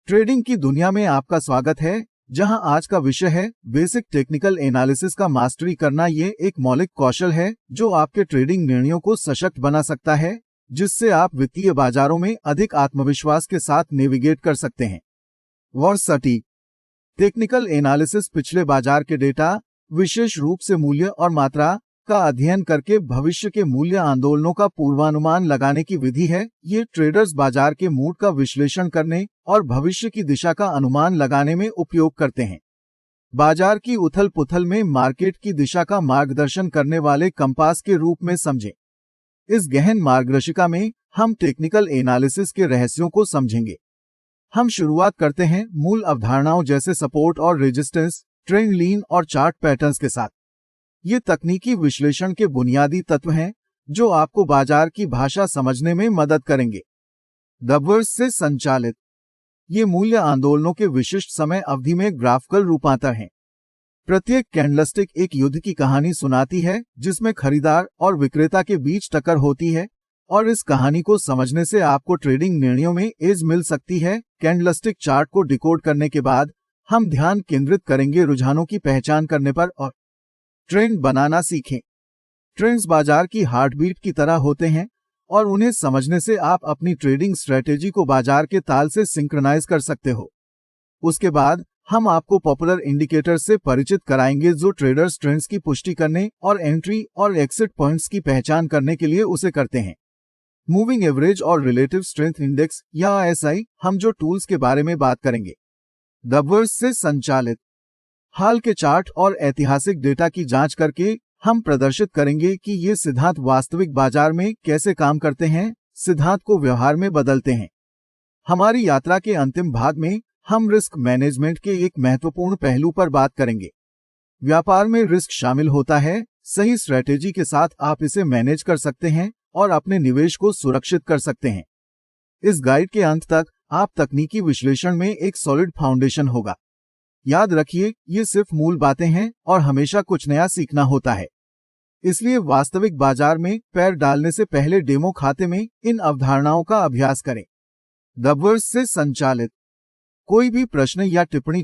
Trading की दुनिया में आपका स्वागत है, जहां आज का विषय है बेसिक टेक्निकल एनालिसिस का मास्टरी करना। ये एक मौलिक कौशल है जो आपके ट्रेडिंग निर्णयों को सशक्त बना सकता है, जिससे आप वित्तीय बाजारों में अधिक आत्मविश्वास के साथ नेविगेट कर सकते हैं। वर्सटी टेक्निकल एनालिसिस पिछले बाजार के डेटा, विशेष रूप से मूल्य और मात्रा का अध्ययन करके भविष्य के मूल्य आंदोलनों का पूर्वानुमान लगाने की विधि है। ये ट्रेडर्स बाजार के मूड का विश्लेषण करने और भविष्य की दिशा का अनुमान लगाने में उपयोग करते हैं। बाजार की उथल पुथल में मार्केट की दिशा का मार्गदर्शन करने वाले कंपास के रूप में समझें। इस गहन मार्गदर्शिका में हम टेक्निकल एनालिसिस के रहस्यों को समझेंगे। हम शुरुआत करते हैं मूल अवधारणाओं जैसे सपोर्ट और रेजिस्टेंस, ट्रेंड लाइन और चार्ट पैटर्न्स के साथ। ये तकनीकी विश्लेषण के बुनियादी तत्व हैं जो आपको बाजार की भाषा समझने में मदद करेंगे। नंबर्स से संचालित ये मूल्य आंदोलनों के विशिष्ट समय अवधि में ग्राफिकल रूपांतर हैं। प्रत्येक कैंडलस्टिक एक युद्ध की कहानी सुनाती है जिसमें खरीदार और विक्रेता के बीच टक्कर होती है, और इस कहानी को समझने से आपको ट्रेडिंग निर्णयों में एज मिल सकती है। कैंडलस्टिक चार्ट को डिकोड करने के बाद हम ध्यान केंद्रित करेंगे रुझानों की पहचान करने पर और ट्रेंड बनाना सीखें। ट्रेंड्स बाजार की हार्टबीट की तरह होते हैं और उन्हें समझने से आप अपनी ट्रेडिंग स्ट्रेटेजी को बाजार के ताल से सिंक्रोनाइज कर सकते हो। उसके बाद हम आपको पॉपुलर इंडिकेटर से परिचित कराएंगे जो ट्रेडर्स ट्रेंड्स की पुष्टि करने और एंट्री और एक्सिट पॉइंट्स की पहचान करने के लिए उसे करते हैं। मूविंग एवरेज और रिलेटिव स्ट्रेंथ इंडेक्स या RSI हम जो टूल्स के बारे में बात करेंगे। नंबर्स से संचालित हाल के चार्ट और ऐतिहासिक डेटा की जांच करके हम प्रदर्शित करेंगे कि ये सिद्धांत वास्तविक बाजार में कैसे काम करते हैं, सिद्धांत को व्यवहार में बदलते हैं। हमारी यात्रा के अंतिम भाग में हम रिस्क मैनेजमेंट के एक महत्वपूर्ण पहलू पर बात करेंगे। व्यापार में रिस्क शामिल होता है, सही स्ट्रेटेजी के साथ आप इसे मैनेज कर सकते हैं और अपने निवेश को सुरक्षित कर सकते हैं। इस गाइड के अंत तक आप तकनीकी विश्लेषण में एक सॉलिड फाउंडेशन होगा। याद रखिए, ये सिर्फ मूल बातें हैं और हमेशा कुछ नया सीखना होता है। इसलिए वास्तविक बाजार में पैर डालने से पहले डेमो खाते में इन अवधारणाओं का अभ्यास करें। नंबर्स से संचालित कोई भी प्रश्न या टिप्पणी